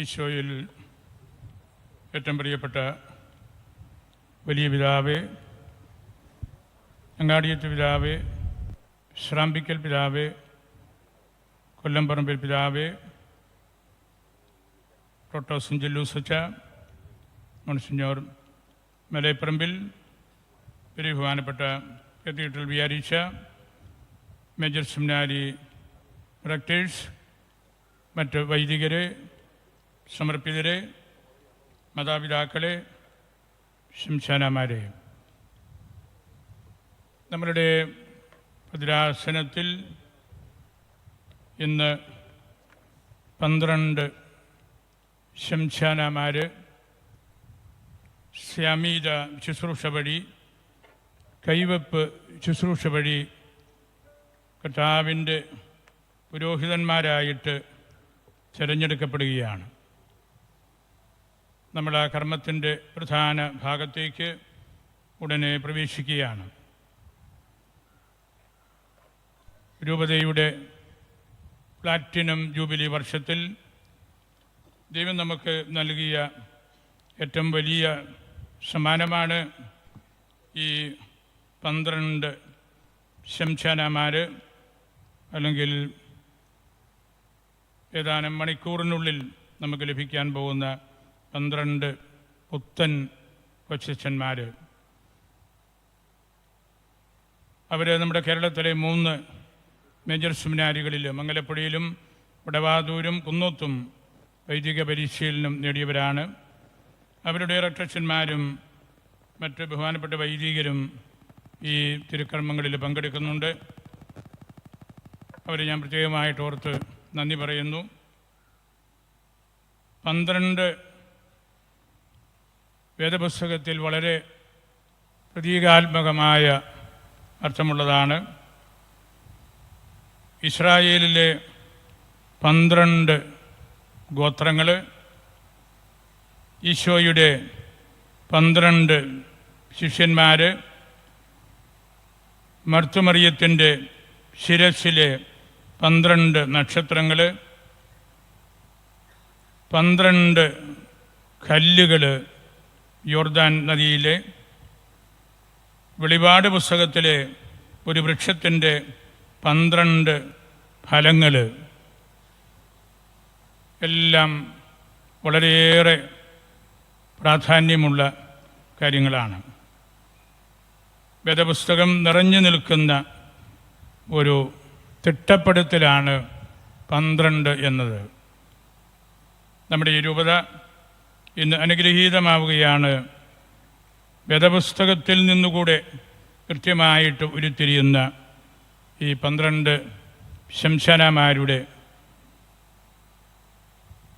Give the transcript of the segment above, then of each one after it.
ഈശോയിൽ ഏറ്റവും പ്രിയപ്പെട്ട വലിയ പിതാവേ, അങ്ങാടിയത്ത് പിതാവേ, ശ്രാമ്പിക്കൽ പിതാവേ, കൊല്ലംപറമ്പിൽ പിതാവേ, ടോട്ടോസും ജെല്ലൂസച്ച, മോൺസിഞ്ഞോർ മലയപ്പറമ്പിൽ, ബഹുമാനപ്പെട്ട കത്തീഡ്രൽ വികാരിച്ച, മേജർ സെമിനാരി റെക്ടേഴ്സ്, മറ്റ് വൈദികരെ, സമർപ്പിതരെ, മാതാപിതാക്കളെ, ശംശാനമാരെ, നമ്മളുടെ ഭദ്രാസനത്തിൽ ഇന്ന് 12 ശംശാനമാർ സ്യാമീത ശുശ്രൂഷ വഴി, കൈവെപ്പ് ശുശ്രൂഷ വഴി കർത്താവിൻ്റെ പുരോഹിതന്മാരായിട്ട് തിരഞ്ഞെടുക്കപ്പെടുകയാണ്. നമ്മൾ ആ കർമ്മത്തിൻ്റെ പ്രധാന ഭാഗത്തേക്ക് ഉടനെ പ്രവേശിക്കുകയാണ്. രൂപതയുടെ പ്ലാറ്റിനം ജൂബിലി വർഷത്തിൽ ദൈവം നമുക്ക് നൽകിയ ഏറ്റവും വലിയ സമ്മാനമാണ് ഈ 12 ശംശാനമാർ, അല്ലെങ്കിൽ ഏതാനും മണിക്കൂറിനുള്ളിൽ നമുക്ക് ലഭിക്കാൻ പോകുന്ന 12 പുത്തൻ കൊച്ചച്ഛന്മാർ. അവർ നമ്മുടെ കേരളത്തിലെ 3 മേജർ സെമിനാരികളിൽ മംഗലപ്പുഴയിലും വടവാതൂരും കുന്നോത്തും വൈദിക പരിശീലനം നേടിയവരാണ്. അവരുടെ റെക്ടർമാരും മറ്റ് ബഹുമാനപ്പെട്ട വൈദികരും ഈ തിരുക്കർമ്മങ്ങളിൽ പങ്കെടുക്കുന്നുണ്ട്. അവരെ ഞാൻ പ്രത്യേകമായിട്ട് ഓർത്ത് നന്ദി പറയുന്നു. 12 വേദപുസ്തകത്തിൽ വളരെ പ്രതീകാത്മകമായ അർത്ഥമുള്ളതാണ്. ഇസ്രായേലിലെ 12 ഗോത്രങ്ങൾ, ഈശോയുടെ 12 ശിഷ്യന്മാർ, മർത്തുമറിയത്തിൻ്റെ ശിരസ്സിലെ 12 നക്ഷത്രങ്ങൾ, 12 കല്ലുകൾ യോർദാൻ നദിയിലെ, വെളിപാട് പുസ്തകത്തിലെ ഒരു വൃക്ഷത്തിൻ്റെ 12 ഫലങ്ങൾ, എല്ലാം വളരെയേറെ പ്രാധാന്യമുള്ള കാര്യങ്ങളാണ്. വേദപുസ്തകം നിറഞ്ഞു നിൽക്കുന്ന ഒരു തിട്ടപ്പെടുത്തലാണ് 12 എന്നത്. നമ്മുടെ ഈ രൂപത ഇന്ന് അനുഗ്രഹീതമാവുകയാണ്. വേദപുസ്തകത്തിൽ നിന്നുകൂടെ കൃത്യമായിട്ട് ഉരുത്തിരിയുന്ന ഈ 12 ശംശാനമാരുടെ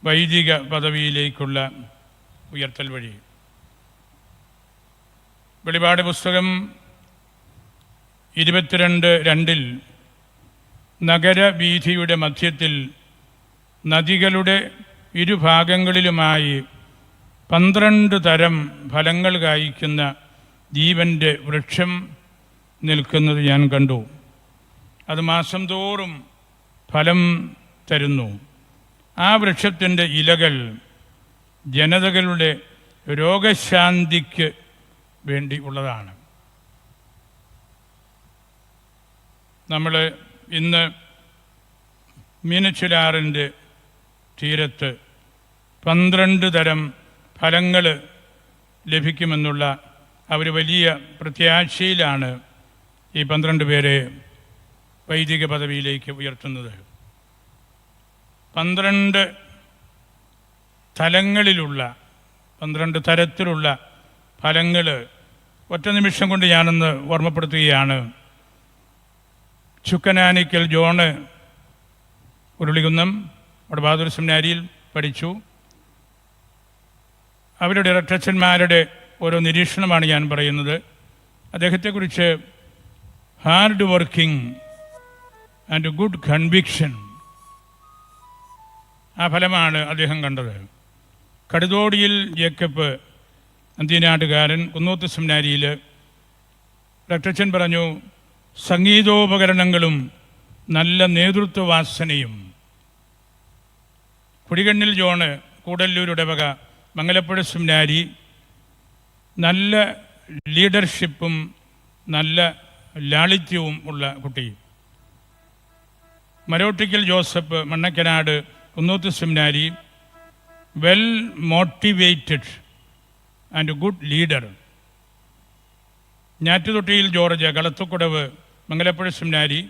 വൈദിക പദവിയിലേക്കുള്ള ഉയർത്തൽ വഴി. വെളിപാട് പുസ്തകം 22:2 നഗരവീഥിയുടെ മധ്യത്തിൽ നദികളുടെ ഇരുഭാഗങ്ങളിലുമായി 12 തരം ഫലങ്ങൾ കായ്ക്കുന്ന ജീവൻ്റെ വൃക്ഷം നിൽക്കുന്നത് ഞാൻ കണ്ടു. അത് മാസം തോറും ഫലം തരുന്നു. ആ വൃക്ഷത്തിൻ്റെ ഇലകൾ ജനതകളുടെ രോഗശാന്തിക്ക് വേണ്ടി ഉള്ളതാണ്. നമ്മൾ ഇന്ന് മീനച്ചിലാറിൻ്റെ തീരത്ത് 12 തരം ഫലങ്ങൾ ലഭിക്കുമെന്നുള്ള ഒരു വലിയ പ്രത്യാശയിലാണ് ഈ 12 പേരെ വൈദിക പദവിയിലേക്ക് ഉയർത്തുന്നത്. 12 തലങ്ങളിലുള്ള 12 തരത്തിലുള്ള ഫലങ്ങൾ ഒറ്റ നിമിഷം കൊണ്ട് ഞാനൊന്ന് ഓർമ്മപ്പെടുത്തുകയാണ്. ചുക്കനാനിക്കൽ ജോണ് ഉരുളികുന്നം വടവാതൂർ സെമിനാരിയിൽ പഠിച്ചു. അവരുടെ റെക്ടർമാരുടെ ഓരോ നിരീക്ഷണമാണ് ഞാൻ പറയുന്നത്. അദ്ദേഹത്തെക്കുറിച്ച് hard working and good conviction, ആ ഫലമാണ് അദ്ദേഹം കണ്ടത്. കടുതോടിയിൽ ജേക്കബ് അന്ത്യനാട്ടുകാരൻ കുന്നോത്ത് സെമിനാരിയിൽ റെക്ടർച്ചൻ പറഞ്ഞു, സംഗീതോപകരണങ്ങളും നല്ല നേതൃത്വവാസനയും. കുടികണ്ണിൽ ജോണ് കൂടല്ലൂർ ഇടവക മംഗലപ്പുഴ സെമിനാരി നല്ല ലീഡർഷിപ്പും നല്ല ലാളിത്യവും ഉള്ള കുട്ടി. Marottickal Joseph Mannakkanad Kunnoth seminary well motivated and good leader. Njattuthottiyil George Kalathukkadavu Mangalapuzha seminary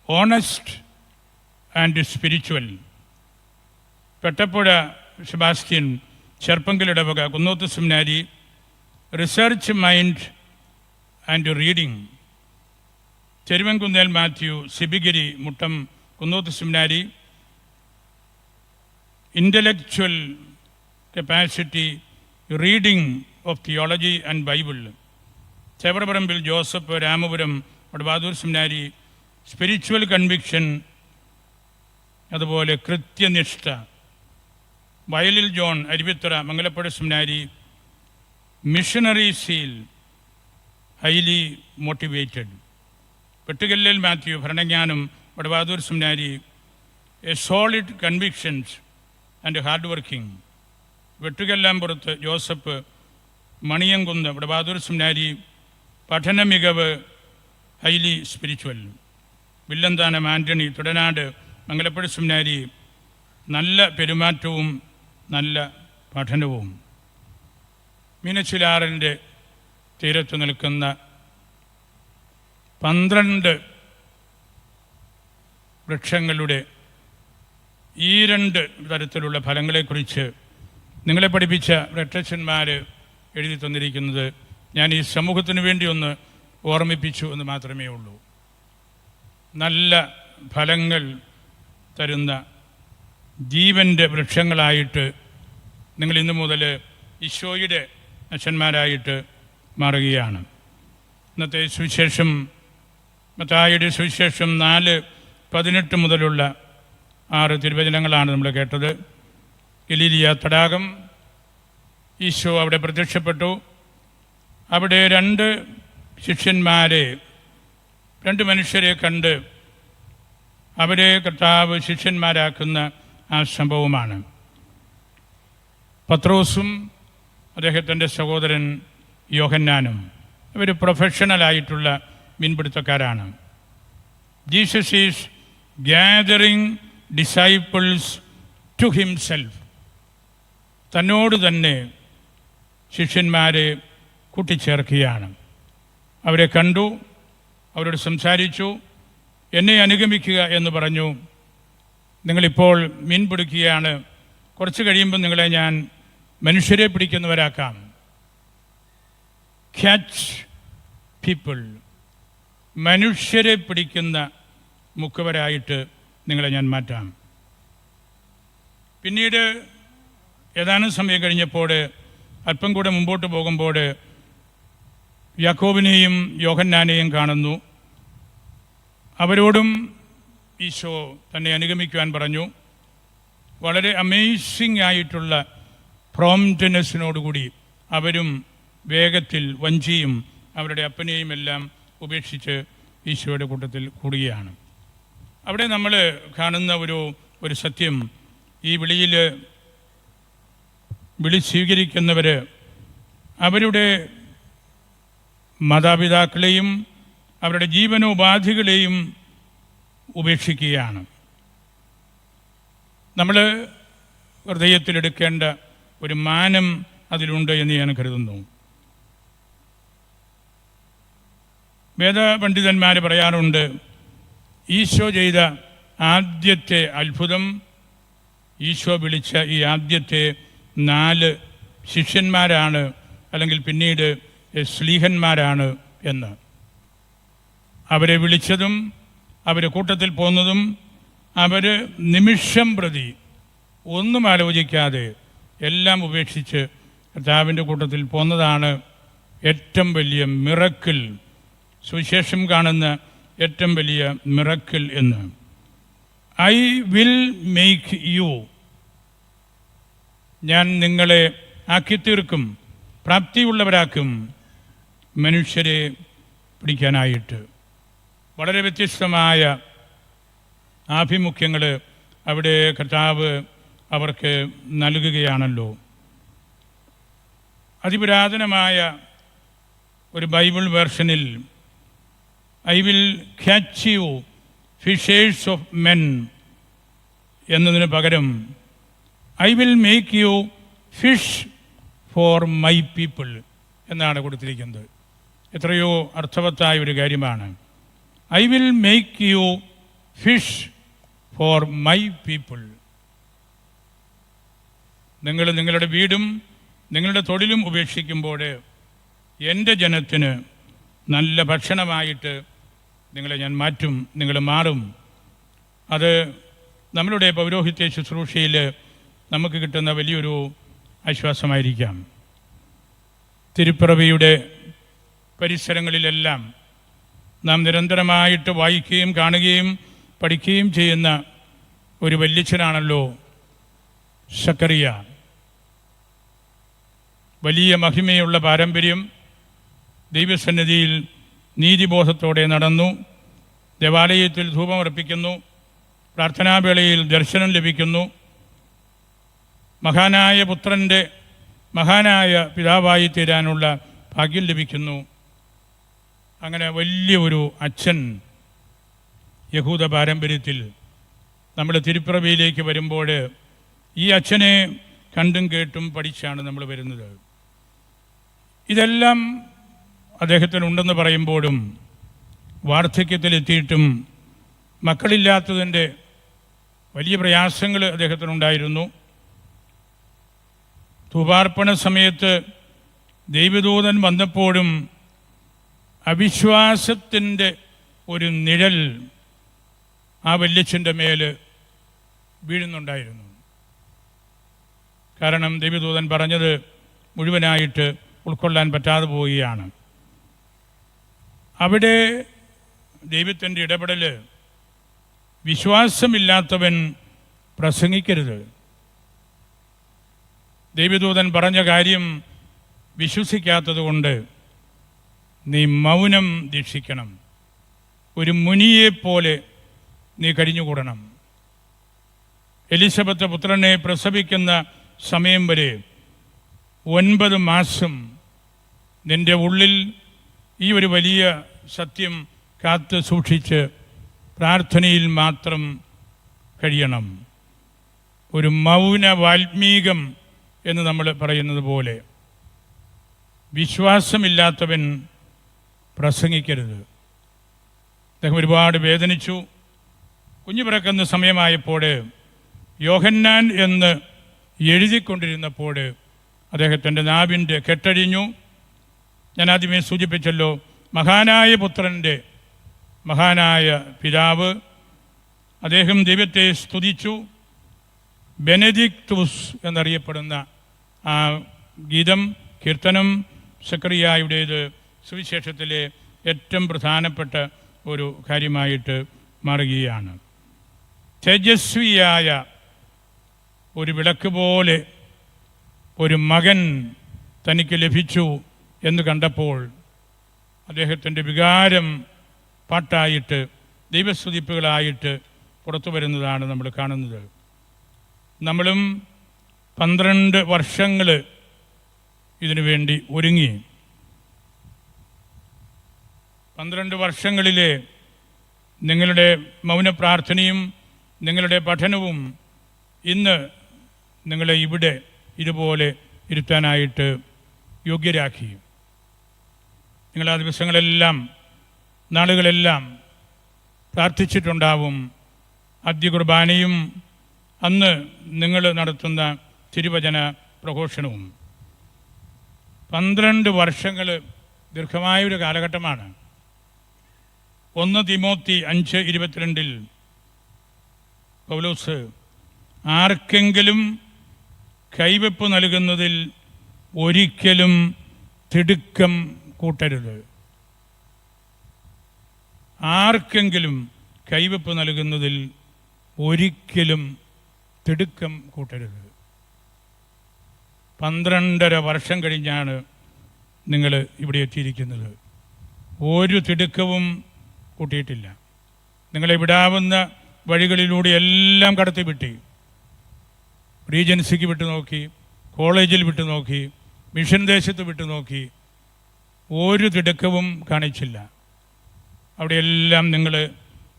honest and spiritual. Pettappuzha Sebastian Cherpunkal ഇടവക Kunnoth seminary research mind and reading. Cheruvankunnel Mathew Sibigiri Muttom Kunnoth seminary intellectual capacity reading of theology and Bible. Chevaraparambil Joseph Ramapuram Vadavathoor seminary spiritual conviction, അതുപോലെ കൃത്യനിഷ്ഠ. Vayalil John Aruvithura Mangalapuzha seminary missionary zeal, highly motivated. Vettukallil Mathew Bharananganam Vadavathoor seminary a solid convictions and hard working. Vettukallampurath Joseph Maniyamkunnu Vadavathoor seminary പഠന മികവ്, highly spiritual. Villanthanam Antony Thudanad Mangalapuzha seminary നല്ല പെരുമാറ്റവും നല്ല പഠനവും. മീനച്ചിലാറിൻ്റെ തീരത്ത് നിൽക്കുന്ന 12 വൃക്ഷങ്ങളുടെ ഈ 2 തരത്തിലുള്ള ഫലങ്ങളെക്കുറിച്ച് നിങ്ങളെ പഠിപ്പിച്ച രക്ഷന്മാർ എഴുതി തന്നിരിക്കുന്നത് ഞാൻ ഈ സമൂഹത്തിന് വേണ്ടി ഒന്ന് ഓർമ്മിപ്പിച്ചു എന്ന് മാത്രമേ ഉള്ളൂ. നല്ല ഫലങ്ങൾ തരുന്ന ജീവൻ്റെ വൃക്ഷങ്ങളായിട്ട് നിങ്ങൾ ഇന്നു മുതൽ ഈശോയുടെ അച്ഛന്മാരായിട്ട് മാറുകയാണ്. ഇന്നത്തെ സുവിശേഷം മത്തായിയുടെ സുവിശേഷം 4:18 മുതലുള്ള 6 തിരുവചനങ്ങളാണ് നമ്മൾ കേട്ടത്. ഗലീലിയ തടാകം, ഈശോ അവിടെ പ്രത്യക്ഷപ്പെട്ടു. അവിടെ 2 ശിഷ്യന്മാരെ, 2 മനുഷ്യരെ കണ്ട് അവരെ കർത്താവ് ശിഷ്യന്മാരാക്കുന്ന ആ സംഭവമാണ്. പത്രോസും അദ്ദേഹത്തിൻ്റെ സഹോദരൻ യോഹന്നാനും. അവർ പ്രൊഫഷണലായിട്ടുള്ള മീൻപിടുത്തക്കാരാണ്. Jesus is gathering disciples to himself. തന്നോട് തന്നെ ശിഷ്യന്മാരെ കൂട്ടിച്ചേർക്കുകയാണ്. അവരെ കണ്ടു, അവരോട് സംസാരിച്ചു. എന്നെ അനുഗമിക്കുക എന്ന് പറഞ്ഞു. നിങ്ങളിപ്പോൾ മീൻ പിടിക്കുകയാണ്, കുറച്ച് കഴിയുമ്പോൾ നിങ്ങളെ ഞാൻ മനുഷ്യരെ പിടിക്കുന്നവരാക്കാം. ക്യാച്ച് പീപ്പിൾ, മനുഷ്യരെ പിടിക്കുന്ന മുഖവരായിട്ട് നിങ്ങളെ ഞാൻ മാറ്റാം. പിന്നീട് ഏതാനും സമയം കഴിഞ്ഞപ്പോൾ അല്പം കൂടെ മുമ്പോട്ട് പോകുമ്പോൾ യാക്കോബിനെയും യോഹന്നാനെയും കാണുന്നു. അവരോടും ഈശോ തന്നെ അനുഗമിക്കുവാൻ പറഞ്ഞു. വളരെ അമേസിംഗ് ആയിട്ടുള്ള പ്രോംപ്റ്റ്നെസ്സിനോടുകൂടി അവരും വേഗത്തിൽ വഞ്ചിയും അവരുടെ അപ്പനെയും എല്ലാം ഉപേക്ഷിച്ച് ഈശോയുടെ കൂട്ടത്തിൽ കൂടുകയാണ്. അവിടെ നമ്മൾ കാണുന്ന ഒരു സത്യം, ഈ വിളി സ്വീകരിക്കുന്നവർ അവരുടെ മാതാപിതാക്കളെയും അവരുടെ ജീവനോപാധികളെയും ഉപേക്ഷിക്കുകയാണ്. നമ്മൾ ഹൃദയത്തിലെടുക്കേണ്ട ഒരു മാനം അതിലുണ്ട് എന്ന് ഞാൻ കരുതുന്നു. വേദപണ്ഡിതന്മാർ പറയാറുണ്ട്, ഈശോ ചെയ്ത ആദ്യത്തെ അത്ഭുതം, ഈശോ വിളിച്ച ഈ ആദ്യത്തെ 4 ശിഷ്യന്മാരാണ്, അല്ലെങ്കിൽ പിന്നീട് ശ്ലീഹന്മാരാണ് എന്ന്. അവരെ വിളിച്ചതും അവർ കൂട്ടത്തിൽ പോകുന്നതും അവർ നിമിഷം പ്രതി ഒന്നും ആലോചിക്കാതെ എല്ലാം ഉപേക്ഷിച്ച് കർത്താവിൻ്റെ കൂട്ടത്തിൽ പോകുന്നതാണ് ഏറ്റവും വലിയ മിറക്കിൾ, സുവിശേഷം കാണുന്ന ഏറ്റവും വലിയ മിറക്കിൾ എന്ന്. ഐ വിൽ മേക്ക് യു, ഞാൻ നിങ്ങളെ ആക്കിത്തീർക്കും, പ്രാപ്തിയുള്ളവരാക്കും മനുഷ്യരെ പിടിക്കാനായിട്ട്. വളരെ വ്യത്യസ്തമായ ആഭിമുഖ്യങ്ങൾ അവിടെ കർത്താവ് അവർക്ക് നൽകുകയാണല്ലോ. അതിപുരാതനമായ ഒരു ബൈബിൾ വേർഷനിൽ I will catch you fishers of men എന്നതിന് പകരം I will make you fish for my people എന്നാണ് കൊടുത്തിരിക്കുന്നത്. എത്രയോ അർത്ഥവത്തായ ഒരു കാര്യമാണ്. I will make you fish for my people. നിങ്ങൾ നിങ്ങളുടെ വീടും നിങ്ങളുടെ തൊഴിലും ഉപേക്ഷിക്കുമ്പോൾ എൻ്റെ ജനത്തിന് നല്ല ഭക്ഷണമായിട്ട് നിങ്ങളെ ഞാൻ മാറ്റും, നിങ്ങൾ മാറും. അത് നമ്മളുടെ പൗരോഹിത്യ ശുശ്രൂഷയിൽ നമുക്ക് കിട്ടുന്ന വലിയൊരു ആശ്വാസമായിരിക്കാം. തിരുപ്പിറവിയുടെ പരിസരങ്ങളിലെല്ലാം നാം നിരന്തരമായിട്ട് വായിക്കുകയും കാണുകയും പഠിക്കുകയും ചെയ്യുന്ന ഒരു വല്യച്ഛനാണല്ലോ സക്കറിയ. വലിയ മഹിമയുള്ള പാരമ്പര്യം. ദൈവസന്നിധിയിൽ നീതിബോധത്തോടെ നടന്നു, ദേവാലയത്തിൽ ധൂപമർപ്പിക്കുന്നു, പ്രാർത്ഥനാവേളയിൽ ദർശനം ലഭിക്കുന്നു, മഹാനായ പുത്രൻ്റെ മഹാനായ പിതാവായി തീരാനുള്ള ഭാഗ്യം ലഭിക്കുന്നു. അങ്ങനെ വലിയ ഒരു അച്ഛൻ യഹൂദ പാരമ്പര്യത്തിൽ നമ്മൾ തിരുപ്പിറവിയിലേക്ക് വരുമ്പോൾ ഈ അച്ഛനെ കണ്ടും കേട്ടും പഠിച്ചാണ് നമ്മൾ വരുന്നത്. ഇതെല്ലാം അദ്ദേഹത്തിനുണ്ടെന്ന് പറയുമ്പോഴും വാർദ്ധക്യത്തിലെത്തിയിട്ടും മക്കളില്ലാത്തതിൻ്റെ വലിയ പ്രയാസങ്ങൾ അദ്ദേഹത്തിനുണ്ടായിരുന്നു. ധൂപാർപ്പണ സമയത്ത് ദൈവദൂതൻ വന്നപ്പോഴും അവിശ്വാസത്തിൻ്റെ ഒരു നിഴൽ ആ വല്യച്ഛൻ്റെ മേൽ വീഴുന്നുണ്ടായിരുന്നു. കാരണം ദൈവദൂതൻ പറഞ്ഞത് മുഴുവനായിട്ട് ഉൾക്കൊള്ളാൻ പറ്റാതെ പോവുകയാണ്. അവിടെ ദൈവത്തിൻ്റെ ഇടപെടൽ, വിശ്വാസമില്ലാത്തവൻ പ്രസംഗിക്കരുത്. ദൈവദൂതൻ പറഞ്ഞ കാര്യം വിശ്വസിക്കാത്തത് കൊണ്ട് നീ മൗനം ദീക്ഷിക്കണം. ഒരു മുനിയെപ്പോലെ നീ കഴിഞ്ഞുകൂടണം. എലിസബത്ത് പുത്രനെ പ്രസവിക്കുന്ന സമയം വരെ 9 മാസം നിൻ്റെ ഉള്ളിൽ ഈ ഒരു വലിയ സത്യം കാത്ത് സൂക്ഷിച്ച് പ്രാർത്ഥനയിൽ മാത്രം കഴിയണം. ഒരു മൗന വാൽമീകം എന്ന് നമ്മൾ പറയുന്നത് പോലെ വിശ്വാസമില്ലാത്തവൻ പ്രസംഗിക്കരുത്. അദ്ദേഹം ഒരുപാട് വേദനിച്ചു. കുഞ്ഞു പിറക്കുന്ന സമയമായപ്പോൾ യോഹന്നാൻ എന്ന് എഴുതിക്കൊണ്ടിരുന്നപ്പോൾ അദ്ദേഹത്തിൻ്റെ നാവിൻ്റെ കെട്ടഴിഞ്ഞു. ഞാൻ ആദ്യമേ സൂചിപ്പിച്ചല്ലോ, മഹാനായ പുത്രൻ്റെ മഹാനായ പിതാവ്. അദ്ദേഹം ദൈവത്തെ സ്തുതിച്ചു. ബെനഡിക്തുസ് എന്നറിയപ്പെടുന്ന ആ ഗീതം, കീർത്തനം സക്കറിയായുടേത് സുവിശേഷത്തിലെ ഏറ്റവും പ്രധാനപ്പെട്ട ഒരു കാര്യമായിട്ട് മാറുകയാണ്. തേജസ്വിയായ ഒരു വിളക്ക് പോലെ ഒരു മകൻ തനിക്ക് ലഭിച്ചു എന്ന് കണ്ടപ്പോൾ അദ്ദേഹത്തിൻ്റെ വികാരം പാട്ടായിട്ട് ദൈവസ്തുതിപ്പുകളായിട്ട് പുറത്തു വരുന്നതാണ് നമ്മൾ കാണുന്നത്. നമ്മളും 12 വർഷങ്ങൾ ഇതിനു വേണ്ടി ഒരുങ്ങി. 12 വർഷങ്ങളിലെ നിങ്ങളുടെ മൗനപ്രാർത്ഥനയും നിങ്ങളുടെ പഠനവും ഇന്ന് നിങ്ങളെ ഇവിടെ ഇതുപോലെ ഇരുത്താനായിട്ട് യോഗ്യരാക്കി. നിങ്ങൾ ആ ദിവസങ്ങളെല്ലാം നാളുകളെല്ലാം പ്രാർത്ഥിച്ചിട്ടുണ്ടാവും. ആദ്യ കുർബാനയും അന്ന് നിങ്ങൾ നടത്തുന്ന തിരുവചന പ്രഘോഷണവും. 12 വർഷങ്ങൾ ദീർഘമായൊരു കാലഘട്ടമാണ്. 1 തിമോത്തി 5:22 പൗലോസ് ആർക്കെങ്കിലും കൈവെപ്പ് നൽകുന്നതിൽ ഒരിക്കലും തിടുക്കം കൂട്ടരുത്. ആർക്കെങ്കിലും കൈവെപ്പ് നൽകുന്നതിൽ ഒരിക്കലും തിടുക്കം കൂട്ടരുത്. 12.5 വർഷം കഴിഞ്ഞാണ് നിങ്ങൾ ഇവിടെ എത്തിയിരിക്കുന്നത്. ഒരു തിടുക്കവും കൂട്ടിയിട്ടില്ല. നിങ്ങളെ വിടാവുന്ന വഴികളിലൂടെ എല്ലാം കടത്തിവിട്ടി. റീജൻസിക്ക് വിട്ടു നോക്കി, കോളേജിൽ വിട്ടു നോക്കി, മിഷൻ ദേശത്ത് വിട്ടു നോക്കി, ഒരു തിടുക്കവും കാണിച്ചില്ല. അവിടെയെല്ലാം നിങ്ങൾ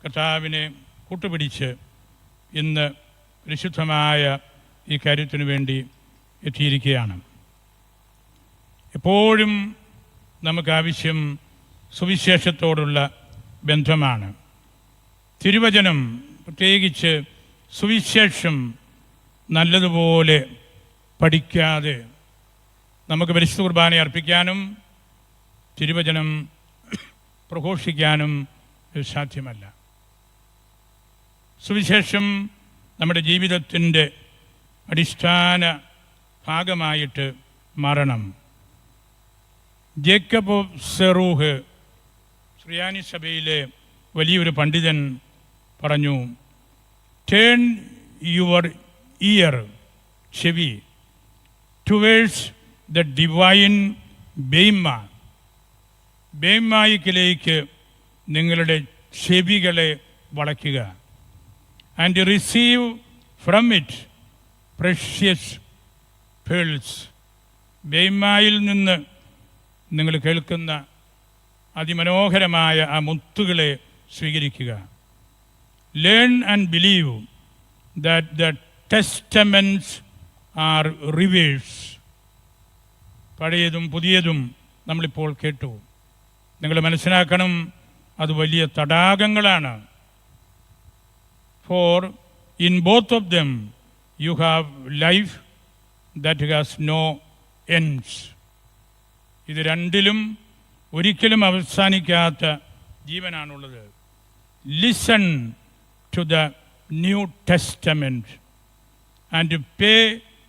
കർത്താവിനെ കൂട്ടുപിടിച്ച് ഇന്ന് പരിശുദ്ധമായ ഈ കാര്യത്തിനു വേണ്ടി എത്തിയിരിക്കുകയാണ്. എപ്പോഴും നമുക്ക് ആവശ്യം സുവിശേഷത്തോടുള്ള ബന്ധമാണ്. തിരുവചനം, പ്രത്യേകിച്ച് സുവിശേഷം നല്ലതുപോലെ പഠിക്കാതെ നമുക്ക് പരിശുദ്ധ കുർബാന അർപ്പിക്കാനും തിരുവചനം പ്രഘോഷിക്കാനും സാധ്യമല്ല. സുവിശേഷം നമ്മുടെ ജീവിതത്തിൻ്റെ അടിസ്ഥാന ഭാഗമായിട്ട് മാറണം. ജേക്കബ് സെറൂഹ്, ശ്രിയാനി സഭയിലെ വലിയൊരു പണ്ഡിതൻ പറഞ്ഞു, ടേൺ യുവർ ഇയർ, ചെവി, ടുവേഴ്സ് ദ ഡിവൈൻ ബെയ്മ, ബെയ്മായിക്കിലേക്ക് നിങ്ങളുടെ ചെവികളെ വളയ്ക്കുക. And receive from it precious pearls, ബെയ്മായിൽ നിന്ന് നിങ്ങൾ കേൾക്കുന്ന അതിമനോഹരമായ ആ മുത്തുകളെ സ്വീകരിക്കുക. Learn and believe that the testaments are rivers. പഴയതും പുതിയതും നമ്മളിപ്പോൾ കേട്ടു. നിങ്ങൾ മനസ്സിലാക്കണം, അത് വലിയ തടാകങ്ങളാണ്. For in both of them you have life that has no ends. ഇത് രണ്ടിലും ഒരിക്കലും അവസാനിക്കാത്ത ജീവനാണുള്ളത്. Listen to the new testament and pay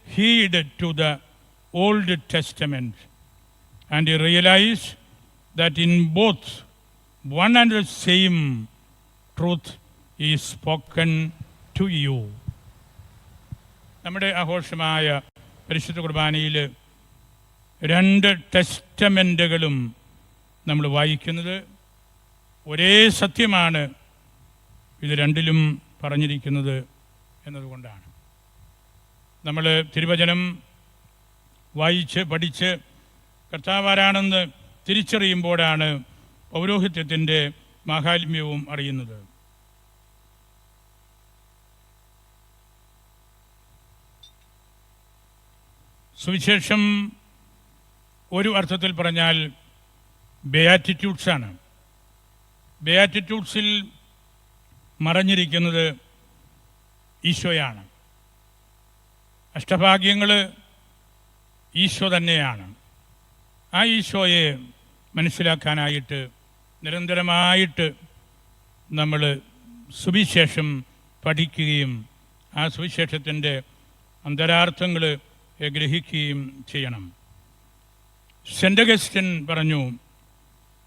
heed to the Old Testament and realise that in both one and the same truth is spoken to you. നമ്മുടെ ആഘോഷമായ പരിശുദ്ധ കുർബാനയിൽ 2 ടെസ്റ്റമെൻറ്റുകളും നമ്മൾ വായിക്കുന്നത് ഒരേ സത്യമാണ് ഇത് രണ്ടിലും പറഞ്ഞിരിക്കുന്നത് എന്നതുകൊണ്ടാണ്. നമ്മൾ തിരുവചനം വായിച്ച് പഠിച്ച് കർത്താവാരാണെന്ന് തിരിച്ചറിയുമ്പോഴാണ് പൗരോഹിത്യത്തിൻ്റെ മാഹാത്മ്യവും അറിയുന്നത്. സുവിശേഷം ഒരു അർത്ഥത്തിൽ പറഞ്ഞാൽ ബെയാറ്റിറ്റ്യൂഡ്സാണ്. ബെയാറ്റിറ്റ്യൂഡ്സിൽ മറഞ്ഞിരിക്കുന്നത് ഈശോയാണ്. അഷ്ടഭാഗ്യങ്ങൾ ഈശോ തന്നെയാണ്. ആ ഈശോയെ മനസ്സിലാക്കാനായിട്ട് നിരന്തരമായിട്ട് നമ്മൾ സുവിശേഷം പഠിക്കുകയും ആ സുവിശേഷത്തിൻ്റെ അന്തരാർത്ഥങ്ങൾ ഗ്രഹിക്കുകയും ചെയ്യണം. സെൻ്റ് അഗസ്റ്റിൻ പറഞ്ഞു,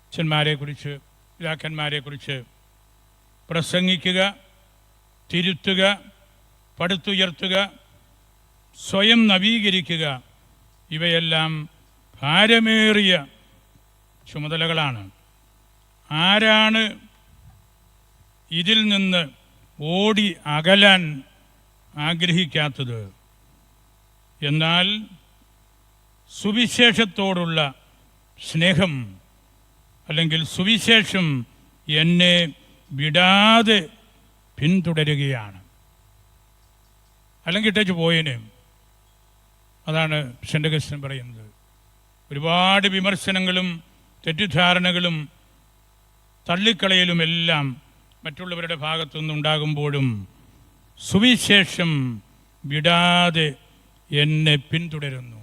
അച്ഛന്മാരെക്കുറിച്ച്, പിതാക്കന്മാരെക്കുറിച്ച്, പ്രസംഗിക്കുക, തിരുത്തുക, പടുത്തുയർത്തുക, സ്വയം നവീകരിക്കുക, ഇവയെല്ലാം ഭാരമേറിയ ചുമതലകളാണ്. ആരാണ് ഇതിൽ നിന്ന് ഓടി അകലാൻ ആഗ്രഹിക്കാത്തത്? എന്നാൽ സുവിശേഷത്തോടുള്ള സ്നേഹം അല്ലെങ്കിൽ സുവിശേഷം എന്നെ വിടാതെ പിന്തുടരുകയാണ്. അല്ലെങ്കിൽ ഇട്ടേച്ച് പോയേനെ. അതാണ് സെൻ്റ് അഗസ്റ്റിൻ പറയുന്നത്. ഒരുപാട് വിമർശനങ്ങളും തെറ്റിദ്ധാരണകളും തള്ളിക്കളയലുമെല്ലാം മറ്റുള്ളവരുടെ ഭാഗത്തുനിന്നുണ്ടാകുമ്പോഴും സുവിശേഷം വിടാതെ എന്നെ പിന്തുടരുന്നു.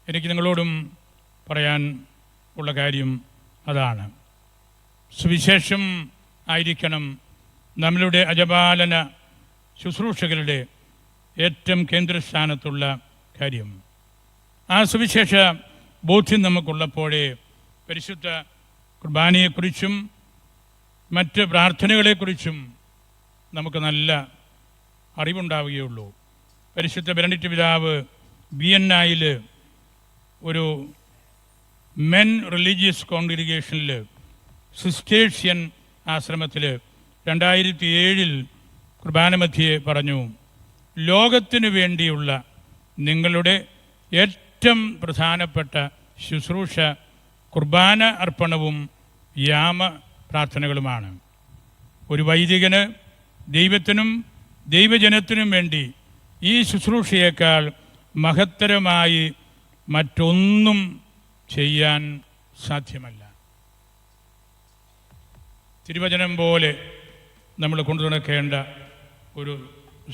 എനിക്ക് നിങ്ങളോടും പറയാൻ ഉള്ള കാര്യം അതാണ്. സുവിശേഷം ആയിരിക്കണം നമ്മളുടെ അജപാലന ശുശ്രൂഷകളുടെ ഏറ്റവും കേന്ദ്രസ്ഥാനത്തുള്ള കാര്യം. ആ സുവിശേഷ ബോധ്യം നമുക്കുള്ളപ്പോഴേ പരിശുദ്ധ കുർബാനയെക്കുറിച്ചും മറ്റ് പ്രാർത്ഥനകളെക്കുറിച്ചും നമുക്ക് നല്ല അറിവുണ്ടാവുകയുള്ളൂ. പരിശുദ്ധ ബെനഡിക്ട് പിതാവ് വിയന്നയിൽ ഒരു മെൻ റിലീജിയസ് കോൺഗ്രിഗേഷനിൽ സിസ്റ്റേഴ്ഷ്യൻ ആശ്രമത്തിൽ 2007 കുർബാന മധ്യേ പറഞ്ഞു, ലോകത്തിനു വേണ്ടിയുള്ള നിങ്ങളുടെ ഏറ്റവും പ്രധാനപ്പെട്ട ശുശ്രൂഷ കുർബാന അർപ്പണവും യാമ പ്രാർത്ഥനകളുമാണ്. ഒരു വൈദികന് ദൈവത്തിനും ദൈവജനത്തിനും വേണ്ടി ഈ ശുശ്രൂഷയേക്കാൾ മഹത്തരമായി മറ്റൊന്നും ചെയ്യാൻ സാധ്യമല്ല. തിരുവചനം പോലെ നമ്മൾ കൊണ്ടു നടക്കേണ്ട ഒരു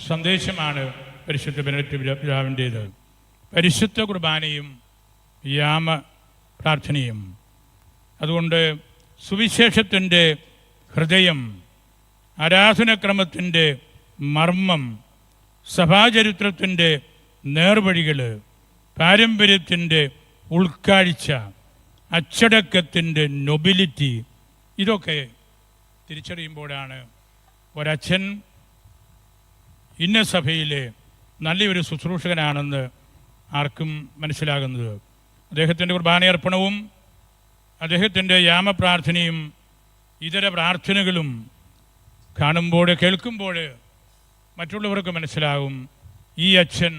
സന്ദേശമാണ് പരിശുദ്ധ ബെനഡിക്ട് പിതാവിൻ്റേത്. പരിശുദ്ധ കുർബാനയും യാമ പ്രാർത്ഥനയും. അതുകൊണ്ട് സുവിശേഷത്തിൻ്റെ ഹൃദയം, ആരാധനക്രമത്തിൻ്റെ മർമ്മം, സഭാചരിത്രത്തിൻ്റെ നേർവഴികൾ, പാരമ്പര്യത്തിൻ്റെ ഉൾക്കാഴ്ച, അച്ചടക്കത്തിൻ്റെ നൊബിലിറ്റി, ഇതൊക്കെ തിരിച്ചറിയുമ്പോഴാണ് ഒരച്ഛൻ ഇന്ന സഭയിലെ നല്ലൊരു ശുശ്രൂഷകനാണെന്ന് ആർക്കും മനസ്സിലാകുന്നത്. അദ്ദേഹത്തിൻ്റെ കുർബാനയർപ്പണവും അദ്ദേഹത്തിൻ്റെ യാമപ്രാർത്ഥനയും ഇതര പ്രാർത്ഥനകളും കാണുമ്പോൾ കേൾക്കുമ്പോൾ മറ്റുള്ളവർക്ക് മനസ്സിലാകും ഈ അച്ഛൻ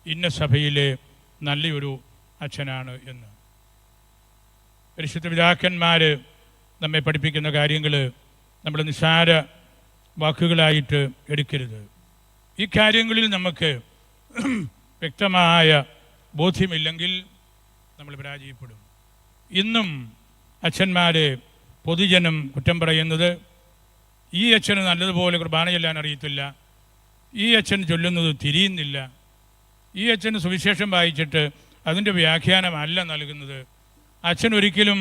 ഇന്ന സഭയിലെ നല്ലൊരു അച്ഛനാണ് എന്ന്. പരിശുദ്ധ പിതാക്കന്മാർ നമ്മെ പഠിപ്പിക്കുന്ന കാര്യങ്ങൾ നമ്മൾ നിസ്സാര വാക്കുകളായിട്ട് എടുക്കരുത്. ഈ കാര്യങ്ങളിൽ നമുക്ക് വ്യക്തമായ ബോധ്യമില്ലെങ്കിൽ നമ്മൾ പരാജയപ്പെടും. ഇന്നും അച്ഛന്മാരെ പൊതുജനം കുറ്റം പറയുന്നത് ഈ അച്ഛന് നല്ലതുപോലെ കുർബാന ചൊല്ലാൻ അറിയത്തില്ല, ഈ അച്ഛൻ ചൊല്ലുന്നത് തിരിയുന്നില്ല, ഈ അച്ഛന് സുവിശേഷം വായിച്ചിട്ട് അതിൻ്റെ വ്യാഖ്യാനമല്ല നൽകുന്നത്, അച്ഛൻ ഒരിക്കലും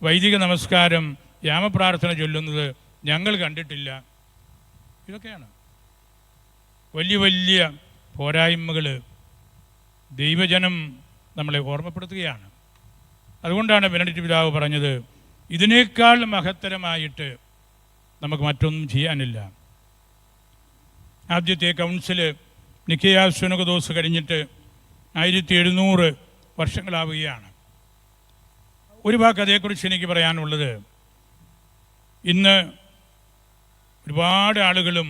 വൈദിക നമസ്കാരം യാമപ്രാർത്ഥന ചൊല്ലുന്നത് ഞങ്ങൾ കണ്ടിട്ടില്ല. ഇതൊക്കെയാണ് വലിയ വലിയ പോരായ്മകൾ ദൈവജനം നമ്മളെ ഓർമ്മപ്പെടുത്തുകയാണ്. അതുകൊണ്ടാണ് ബെനഡിക്ട് പിതാവ് പറഞ്ഞത് ഇതിനേക്കാൾ മഹത്തരമായിട്ട് നമുക്ക് മറ്റൊന്നും ചെയ്യാനില്ല. ആദ്യത്തെ കൗൺസിൽ നിക്കോയ സുനകദോസ് കഴിഞ്ഞിട്ട് 1700 വർഷങ്ങളാവുകയാണ്. ഒരു വാക്ക് അതേക്കുറിച്ച് എനിക്ക് പറയാനുള്ളത്, ഇന്ന് ഒരുപാട് ആളുകളും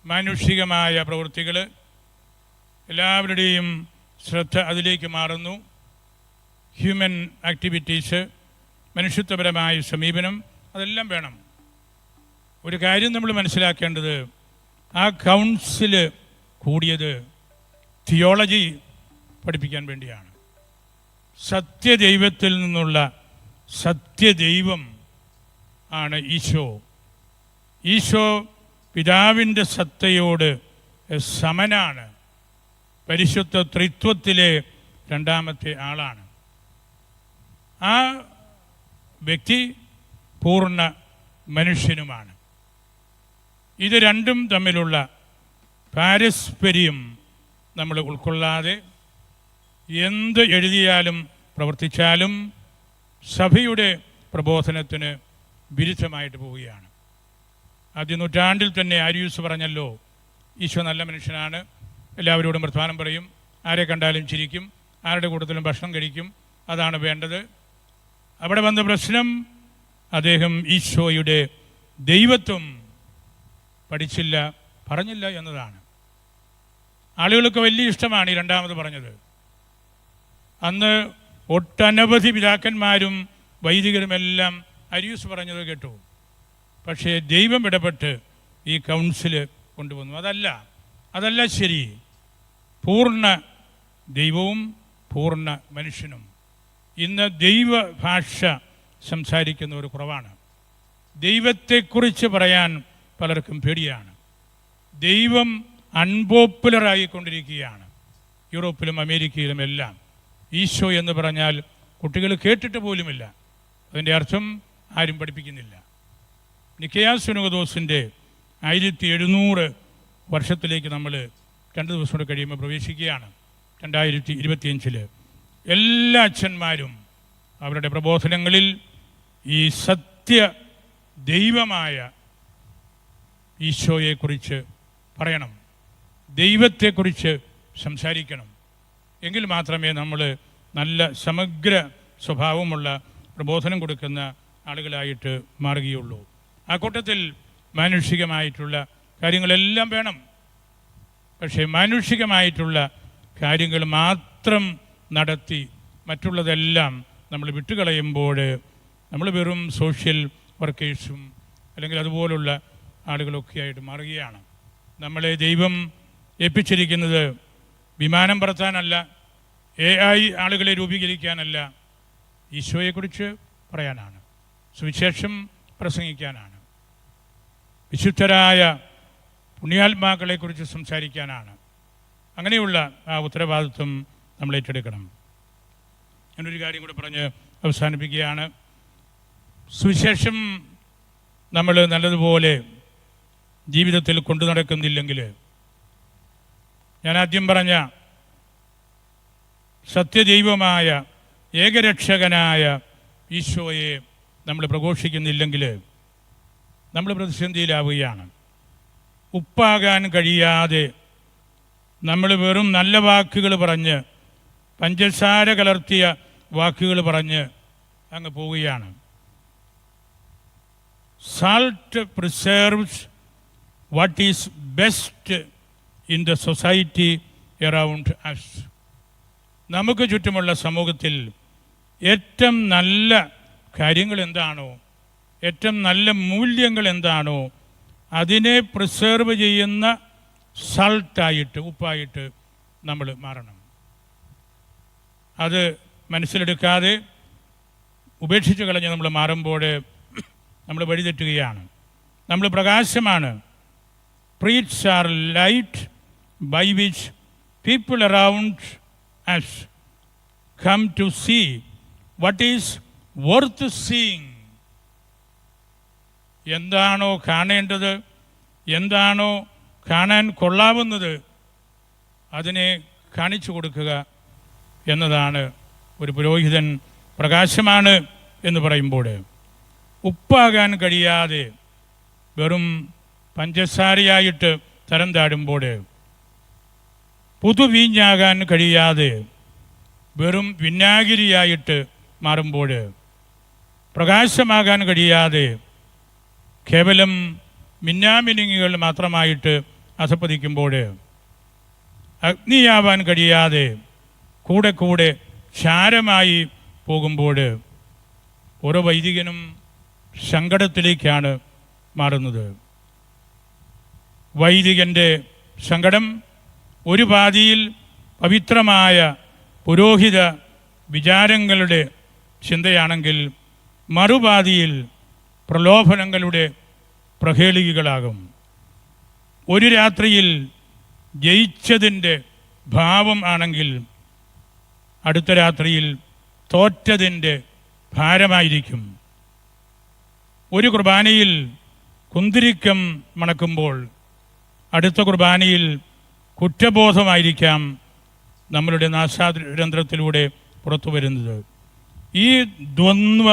മാനുഷികമായ പ്രവൃത്തികൾ, എല്ലാവരുടെയും ശ്രദ്ധ അതിലേക്ക് മാറുന്നു. ഹ്യൂമൻ ആക്ടിവിറ്റീസ്, മനുഷ്യത്വപരമായ സമീപനം, അതെല്ലാം വേണം. ഒരു കാര്യം നമ്മൾ മനസ്സിലാക്കേണ്ടത്, ആ കൗൺസിൽ കൂടിയത് തിയോളജി പഠിപ്പിക്കാൻ വേണ്ടിയാണ്. സത്യദൈവത്തിൽ നിന്നുള്ള സത്യദൈവം ആണ് ഈശോ. ഈശോ പിതാവിൻ്റെ സത്തയോട് സമനാണ്. പരിശുദ്ധ ത്രിത്വത്തിലെ രണ്ടാമത്തെ ആളാണ്. ആ വ്യക്തി പൂർണ്ണ മനുഷ്യനുമാണ്. ഇത് രണ്ടും തമ്മിലുള്ള പാരസ്പര്യം നമ്മൾ ഉൾക്കൊള്ളാതെ എന്ത് എഴുതിയാലും പ്രവർത്തിച്ചാലും സഭയുടെ പ്രബോധനത്തിന് വിരുദ്ധമായിട്ട് പോവുകയാണ്. ആദ്യ നൂറ്റാണ്ടിൽ തന്നെ ആരിയൂസ് പറഞ്ഞല്ലോ, ഈശോ നല്ല മനുഷ്യനാണ്, എല്ലാവരോടും വർത്തമാനം പറയും, ആരെ കണ്ടാലും ചിരിക്കും, ആരുടെ കൂട്ടത്തിലും ഭക്ഷണം കഴിക്കും, അതാണ് വേണ്ടത്. അവിടെ വന്ന പ്രശ്നം, അദ്ദേഹം ഈശോയുടെ ദൈവത്വം പഠിച്ചില്ല, പറഞ്ഞില്ല എന്നതാണ്. ആളുകൾക്ക് വലിയ ഇഷ്ടമാണ് ഈ രണ്ടാമത് പറഞ്ഞത്. അന്ന് ഒട്ടനവധി പിതാക്കന്മാരും വൈദികരുമെല്ലാം അരിയൂസ് പറഞ്ഞത് കേട്ടു. പക്ഷേ ദൈവം ഇടപെട്ട് ഈ കൗൺസിൽ കൊണ്ടുവന്നു. അതല്ല ശരി. പൂർണ്ണ ദൈവവും പൂർണ്ണ മനുഷ്യനും. ഇന്ന് ദൈവഭാഷ സംസാരിക്കുന്നവർ കുറവാണ്. ദൈവത്തെക്കുറിച്ച് പറയാൻ പലർക്കും പേടിയാണ്. ദൈവം അൺപോപ്പുലറായിക്കൊണ്ടിരിക്കുകയാണ് യൂറോപ്പിലും അമേരിക്കയിലും എല്ലാം. ഈശോ എന്ന് പറഞ്ഞാൽ കുട്ടികൾ കേട്ടിട്ട് പോലുമില്ല. അതിൻ്റെ അർത്ഥം ആരും പഠിപ്പിക്കുന്നില്ല. നിക്കോയ സുനകദോസിൻ്റെ 1700 വർഷത്തിലേക്ക് നമ്മൾ 2 ദിവസം കൂടെ കഴിയുമ്പോൾ പ്രവേശിക്കുകയാണ്. 2025 എല്ലാ അച്ഛന്മാരും അവരുടെ പ്രബോധനങ്ങളിൽ ഈ സത്യ ദൈവമായ ഈശോയെക്കുറിച്ച് പറയണം, ദൈവത്തെക്കുറിച്ച് സംസാരിക്കണം. എങ്കിൽ മാത്രമേ നമ്മൾ നല്ല സമഗ്ര സ്വഭാവമുള്ള പ്രബോധനം കൊടുക്കുന്ന ആളുകളായിട്ട് മാറുകയുള്ളൂ. ആ കൂട്ടത്തിൽ മാനുഷികമായിട്ടുള്ള കാര്യങ്ങളെല്ലാം വേണം. പക്ഷേ മാനുഷികമായിട്ടുള്ള കാര്യങ്ങൾ മാത്രം നടത്തി മറ്റുള്ളതെല്ലാം നമ്മൾ വിട്ടുകളയുമ്പോൾ നമ്മൾ വെറും സോഷ്യൽ വർക്കേഴ്സും അല്ലെങ്കിൽ അതുപോലുള്ള ആളുകളൊക്കെ ആയിട്ട് മാറുകയാണ്. നമ്മളെ ദൈവം ഏൽപ്പിച്ചിരിക്കുന്നത് വിമാനം പറത്താനല്ല, AI ആളുകളെ രൂപീകരിക്കാനല്ല, ഈശോയെക്കുറിച്ച് പറയാനാണ്, സുവിശേഷം പ്രസംഗിക്കാനാണ്, വിശുദ്ധരായ പുണ്യാത്മാക്കളെക്കുറിച്ച് സംസാരിക്കാനാണ്. അങ്ങനെയുള്ള ആ ഉത്തരവാദിത്വം നമ്മൾ ഏറ്റെടുക്കണം. ഞാനൊരു കാര്യം കൂടെ പറഞ്ഞ് അവസാനിപ്പിക്കുകയാണ്. സുവിശേഷം നമ്മൾ നല്ലതുപോലെ ജീവിതത്തിൽ കൊണ്ടു നടക്കുന്നില്ലെങ്കിൽ, ഞാൻ ആദ്യം പറഞ്ഞ സത്യദൈവമായ ഏകരക്ഷകനായ ഈശോയെ നമ്മൾ പ്രഘോഷിക്കുന്നില്ലെങ്കിൽ നമ്മൾ പ്രതിസന്ധിയിലാവുകയാണ്. ഉപ്പാകാൻ കഴിയാതെ നമ്മൾ വെറും നല്ല വാക്കുകൾ പറഞ്ഞ്, പഞ്ചസാര കലർത്തിയ വാക്കുകൾ പറഞ്ഞ് അങ്ങ് പോവുകയാണ്. Salt preserves what is best in the society around us. നമുക്ക് ചുറ്റുമുള്ള സമൂഹത്തിൽ ഏറ്റവും നല്ല കാര്യങ്ങൾ എന്താണോ, ഏറ്റവും നല്ല മൂല്യങ്ങൾ എന്താണോ, അതിനെ പ്രിസർവ് ചെയ്യുന്ന സാൾട്ടായിട്ട്, ഉപ്പായിട്ട് നമ്മൾ മാറണം. അത് മനസ്സിലെടുക്കാതെ ഉപേക്ഷിച്ച് കളഞ്ഞ് നമ്മൾ മാറുമ്പോൾ നമ്മൾ വഴിതെറ്റുകയാണ്. നമ്മൾ പ്രകാശമാണ്. Priests are light by which people around us come to see what is worth seeing. എന്താണോ കാണേണ്ടത്, എന്താണോ കാണാൻ കൊള്ളാവുന്നത്, അതിനെ കാണിച്ചു കൊടുക്കുക എന്നതാണ് ഒരു പുരോഹിതൻ പ്രകാശമാണ് എന്ന് പറയുമ്പോൾ. ഉപ്പാകാൻ കഴിയാതെ വെറും പഞ്ചസാരയായിട്ട് തരം താഴുമ്പോൾ, പുതുവീഞ്ഞാകാൻ കഴിയാതെ വെറും വിനാഗിരിയായിട്ട് മാറുമ്പോൾ, പ്രകാശമാകാൻ കഴിയാതെ കേവലം മിന്നാമിനുങ്ങികൾ മാത്രമായിട്ട് അധപ്പതിക്കുമ്പോൾ, അഗ്നിയാവാൻ കഴിയാതെ കൂടെ കൂടെ ക്ഷാരമായി പോകുമ്പോൾ ഓരോ വൈദികനും സങ്കടത്തിലേക്കാണ് മാറുന്നത്. വൈദികൻ്റെ സങ്കടം ഒരു പാതിയിൽ പവിത്രമായ പുരോഹിത വിചാരങ്ങളുടെ ചിന്തയാണെങ്കിൽ, മറുപാതിയിൽ പ്രലോഭനങ്ങളുടെ പ്രഹേളികകളാകും. ഒരു രാത്രിയിൽ ജയിച്ചതിൻ്റെ ഭാവം ആണെങ്കിൽ, അടുത്ത രാത്രിയിൽ തോറ്റതിൻ്റെ ഭാരമായിരിക്കും. ഒരു കുർബാനയിൽ കുന്തിരിക്കം മണക്കുമ്പോൾ അടുത്ത കുർബാനയിൽ കുറ്റബോധമായിരിക്കാം നമ്മളുടെ നാസാരന്ധ്രത്തിലൂടെ പുറത്തു വരുന്നത്. ഈ ദ്വന്ദ്വ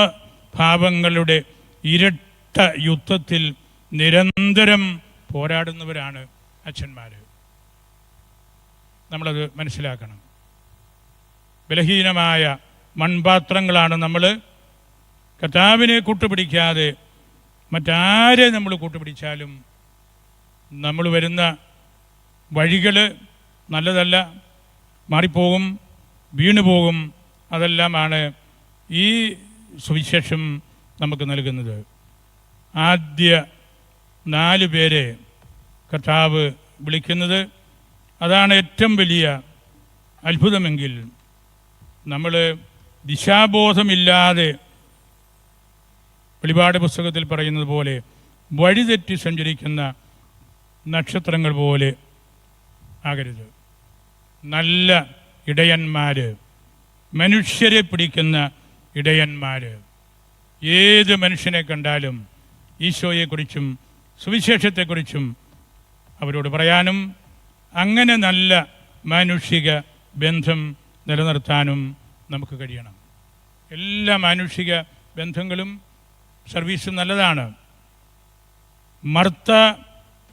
ഭാവങ്ങളുടെ ഇരട്ട യുദ്ധത്തിൽ നിരന്തരം പോരാടുന്നവരാണ് അച്ഛന്മാർ. നമ്മളത് മനസ്സിലാക്കണം. ബലഹീനമായ മൺപാത്രങ്ങളാണ് നമ്മൾ. കർത്താവിനെ കൂട്ടുപിടിക്കാതെ മറ്റാരെ നമ്മൾ കൂട്ടുപിടിച്ചാലും നമ്മൾ വരുന്ന വഴികൾ നല്ലതല്ല, മാറിപ്പോകും, വീണുപോകും. അതെല്ലാമാണ് ഈ സുവിശേഷം നമുക്ക് നൽകുന്നത്. ആദ്യ 4 പേരെ കർത്താവ് വിളിക്കുന്നത്, അതാണ് ഏറ്റവും വലിയ അത്ഭുതമെങ്കിൽ, നമ്മൾ ദിശാബോധമില്ലാതെ വെളിപാട് പുസ്തകത്തിൽ പറയുന്നത് പോലെ വഴിതെറ്റി സഞ്ചരിക്കുന്ന നക്ഷത്രങ്ങൾ പോലെ ആകരുത്. നല്ല ഇടയന്മാർ, മനുഷ്യരെ പിടിക്കുന്ന ഇടയന്മാർ, ഏത് മനുഷ്യനെ കണ്ടാലും ഈശോയെക്കുറിച്ചും സുവിശേഷത്തെക്കുറിച്ചും അവരോട് പറയാനും അങ്ങനെ നല്ല മാനുഷിക ബന്ധം നിലനിർത്താനും നമുക്ക് കഴിയണം. എല്ലാ മാനുഷിക ബന്ധങ്ങളും സർവീസും നല്ലതാണ്. Martha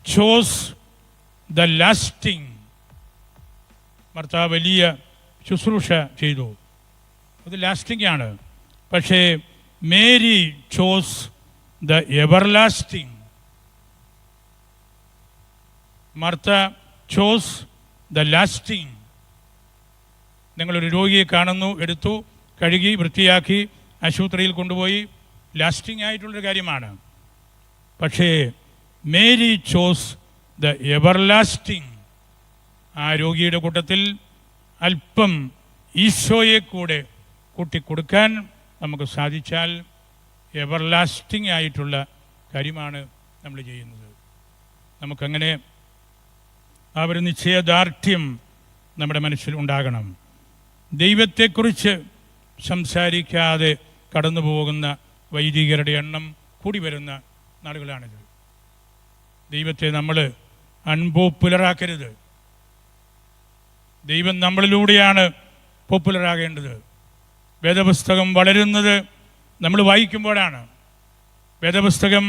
chose the lasting. Martha വലിയ ശുശ്രൂഷ ചെയ്തു, അത് ലാസ്റ്റിംഗ് ആണ്. പക്ഷേ Mary chose the everlasting. Martha chose the lasting. നിങ്ങളൊരു രോഗിയെ കാണുന്നു, എടുത്തു, കഴുകി, വൃത്തിയാക്കി ആശുപത്രിയിൽ കൊണ്ടുപോയി, ലാസ്റ്റിംഗ് ആയിട്ടുള്ളൊരു കാര്യമാണ്. പക്ഷേ മേരി ചോസ് ദ എവർലാസ്റ്റിംഗ്. ആ രോഗിയുടെ കൂട്ടത്തിൽ അല്പം ഈശോയെ കൂടെ കൂട്ടിക്കൊടുക്കാൻ നമുക്ക് സാധിച്ചാൽ എവർലാസ്റ്റിംഗ് ആയിട്ടുള്ള കാര്യമാണ് നമ്മൾ ചെയ്യുന്നത്. നമുക്കങ്ങനെ ആ ഒരു നിശ്ചയദാർഢ്യം നമ്മുടെ മനസ്സിൽ ഉണ്ടാകണം. ദൈവത്തെക്കുറിച്ച് സംസാരിക്കാതെ കടന്നു പോകുന്ന വൈദികരുടെ എണ്ണം കൂടി വരുന്ന നാളുകളാണിത്. ദൈവത്തെ നമ്മൾ അൺപോപ്പുലറാക്കരുത്. ദൈവം നമ്മളിലൂടെയാണ് പോപ്പുലറാകേണ്ടത്. വേദപുസ്തകം വളരുന്നത് നമ്മൾ വായിക്കുമ്പോഴാണ്. വേദപുസ്തകം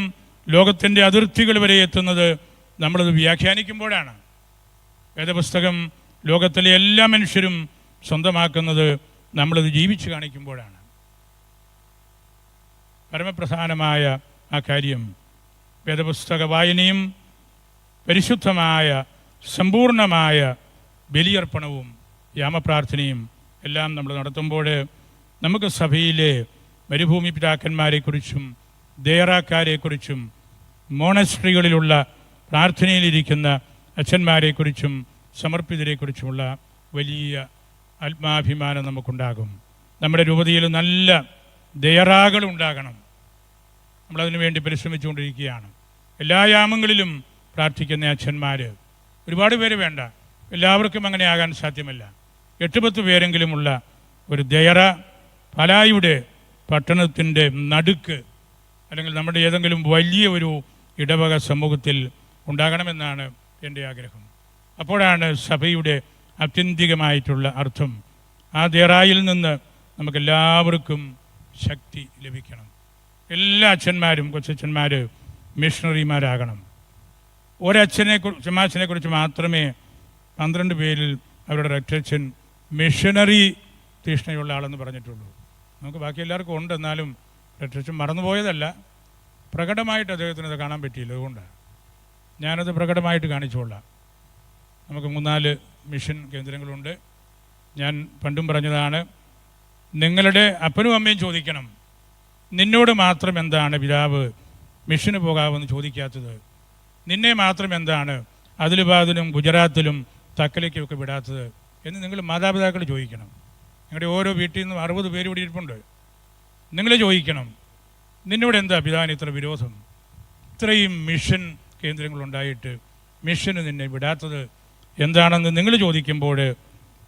ലോകത്തിൻ്റെ അതിർത്തികൾ വരെ എത്തുന്നത് നമ്മളത് വ്യാഖ്യാനിക്കുമ്പോഴാണ്. വേദപുസ്തകം ലോകത്തിലെ എല്ലാ മനുഷ്യരും സ്വന്തമാക്കുന്നത് നമ്മളത് ജീവിച്ചു കാണിക്കുമ്പോഴാണ്. പരമപ്രധാനമായ ആ കാര്യം വേദപുസ്തക വായനയും പരിശുദ്ധമായ സമ്പൂർണമായ ബലിയർപ്പണവും യാമപ്രാർത്ഥനയും എല്ലാം നമ്മൾ നടത്തുമ്പോൾ നമുക്ക് സഭയിലെ മരുഭൂമി പിതാക്കന്മാരെക്കുറിച്ചും ദേറാക്കാരെക്കുറിച്ചും മോണസ്ട്രികളിലുള്ള പ്രാർത്ഥനയിലിരിക്കുന്ന അച്ഛന്മാരെക്കുറിച്ചും സമർപ്പിതരെക്കുറിച്ചുമുള്ള വലിയ ആത്മാഭിമാനം നമുക്കുണ്ടാകും. നമ്മുടെ രൂപതയിൽ നല്ല ദേറാകളുണ്ടാകണം. നമ്മളതിനു വേണ്ടി പരിശ്രമിച്ചുകൊണ്ടിരിക്കുകയാണ്. എല്ലാ യാമങ്ങളിലും പ്രാർത്ഥിക്കുന്ന അച്ഛന്മാർ ഒരുപാട് പേര് വേണ്ട, എല്ലാവർക്കും അങ്ങനെ ആകാൻ സാധ്യമല്ല. 8-10 പേരെങ്കിലുമുള്ള ഒരു ദേറ പാലായുടെ പട്ടണത്തിൻ്റെ നടുക്ക് അല്ലെങ്കിൽ നമ്മുടെ ഏതെങ്കിലും വലിയ ഒരു ഇടവക സമൂഹത്തിൽ ഉണ്ടാകണമെന്നാണ് എൻ്റെ ആഗ്രഹം. അപ്പോഴാണ് സഭയുടെ ആത്യന്തികമായിട്ടുള്ള അർത്ഥം. ആ ദേറായിൽ നിന്ന് നമുക്കെല്ലാവർക്കും ശക്തി ലഭിക്കണം. എല്ലാ അച്ഛന്മാരും കൊച്ചച്ഛന്മാർ മിഷണറിമാരാകണം. ചമാച്ചനെ കുറിച്ച് മാത്രമേ 12 പേരിൽ അവരുടെ രക്തച്ഛൻ മിഷണറി തീഷ്ണയുള്ള ആളെന്ന് പറഞ്ഞിട്ടുള്ളൂ. നമുക്ക് ബാക്കി എല്ലാവർക്കും ഉണ്ട്. എന്നാലും രക്തച്ഛൻ മറന്നുപോയതല്ല, പ്രകടമായിട്ട് അദ്ദേഹത്തിന് അത് കാണാൻ പറ്റിയില്ല. അതുകൊണ്ടാണ് ഞാനത് പ്രകടമായിട്ട് കാണിച്ചുകൊള്ളാം. നമുക്ക് 3-4 മിഷൻ കേന്ദ്രങ്ങളുണ്ട്. ഞാൻ പണ്ടും പറഞ്ഞതാണ്, നിങ്ങളുടെ അപ്പനും അമ്മയും ചോദിക്കണം, നിന്നോട് മാത്രം എന്താണ് പിതാവ് മിഷന് പോകാമെന്ന് ചോദിക്കാത്തത്? നിന്നെ മാത്രം എന്താണ് അതിലുപാദിലും ഗുജറാത്തിലും തക്കലേക്കുമൊക്കെ വിടാത്തത് എന്ന് നിങ്ങൾ മാതാപിതാക്കൾ ചോദിക്കണം. നിങ്ങളുടെ ഓരോ വീട്ടിൽ നിന്നും 60 പേര് ഇവിടെ ഇരിപ്പുണ്ട്. നിങ്ങൾ ചോദിക്കണം, നിന്നോട് എന്താ പിതാവിന് ഇത്ര വിരോധം? ഇത്രയും മിഷൻ കേന്ദ്രങ്ങളുണ്ടായിട്ട് മിഷന് നിന്നെ വിടാത്തത് എന്താണെന്ന് നിങ്ങൾ ചോദിക്കുമ്പോൾ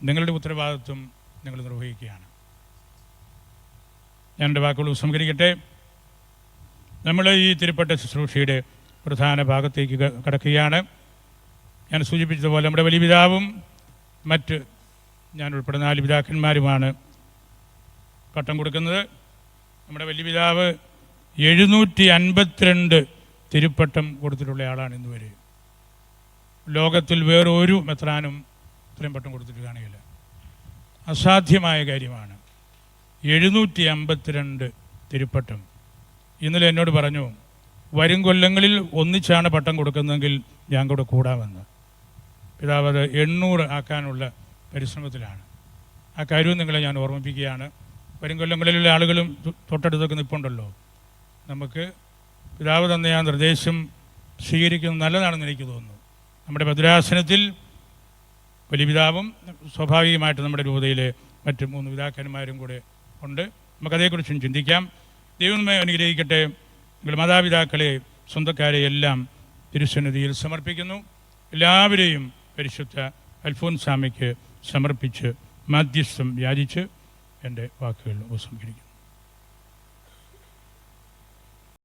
നിങ്ങളുടെ ഉത്തരവാദിത്വം നിങ്ങൾ നിർവഹിക്കുകയാണ്. ഞാൻ എൻ്റെ വാക്കുകൾ സംഗ്രഹിക്കട്ടെ. നമ്മൾ ഈ തിരുപ്പട്ട ശുശ്രൂഷയുടെ പ്രധാന ഭാഗത്തേക്ക് കടക്കുകയാണ്. ഞാൻ സൂചിപ്പിച്ചതുപോലെ നമ്മുടെ വലിയ പിതാവും മറ്റ് ഞാൻ ഉൾപ്പെടെ 4 പിതാക്കന്മാരുമാണ് പട്ടം കൊടുക്കുന്നത്. നമ്മുടെ വലിയ പിതാവ് 752 തിരുപ്പട്ടം കൊടുത്തിട്ടുള്ള ആളാണ് ഇന്ന് വരെ. ലോകത്തിൽ വേറൊരു മെത്രാനും ഇത്രയും പട്ടം കൊടുത്തിട്ട് കാണുകയില്ല. അസാധ്യമായ കാര്യമാണ്. 752 തിരുപ്പട്ടം. ഇന്നലെ എന്നോട് പറഞ്ഞു, വരും കൊല്ലങ്ങളിൽ ഒന്നിച്ചാണ് പട്ടം കൊടുക്കുന്നതെങ്കിൽ ഞാൻ കൂടെ കൂടാമെന്ന്. പിതാവ് അത് 800 ആക്കാനുള്ള പരിശ്രമത്തിലാണ്. ആ കാര്യവും നിങ്ങളെ ഞാൻ ഓർമ്മിപ്പിക്കുകയാണ്. വരും കൊല്ലങ്ങളിലുള്ള ആളുകളും തൊട്ടടുത്തൊക്കെ നിൽപ്പുണ്ടല്ലോ. നമുക്ക് പിതാവ് തന്ന ആ നിർദ്ദേശം സ്വീകരിക്കുന്നത് നല്ലതാണെന്ന് എനിക്ക് തോന്നുന്നു. നമ്മുടെ ഭദ്രാസനത്തിൽ വലിയ പിതാവും സ്വാഭാവികമായിട്ട് നമ്മുടെ രൂപതയിലെ മറ്റ് 3 പിതാക്കന്മാരും കൂടെ ഉണ്ട്. നമുക്കതേക്കുറിച്ചും ചിന്തിക്കാം. ദൈവം അനുഗ്രഹിക്കട്ടെ. നിങ്ങൾ മാതാപിതാക്കളെ, സ്വന്തക്കാരെ എല്ലാം തിരുസന്നിധിയിൽ സമർപ്പിക്കുന്നു. എല്ലാവരെയും പരിശുദ്ധ അൽഫോൻസാമയ്ക്ക് സമർപ്പിച്ച് മാധ്യസ്ഥം യാചിച്ച് എൻ്റെ വാക്കുകൾ ഉപസംഹരിക്കുന്നു.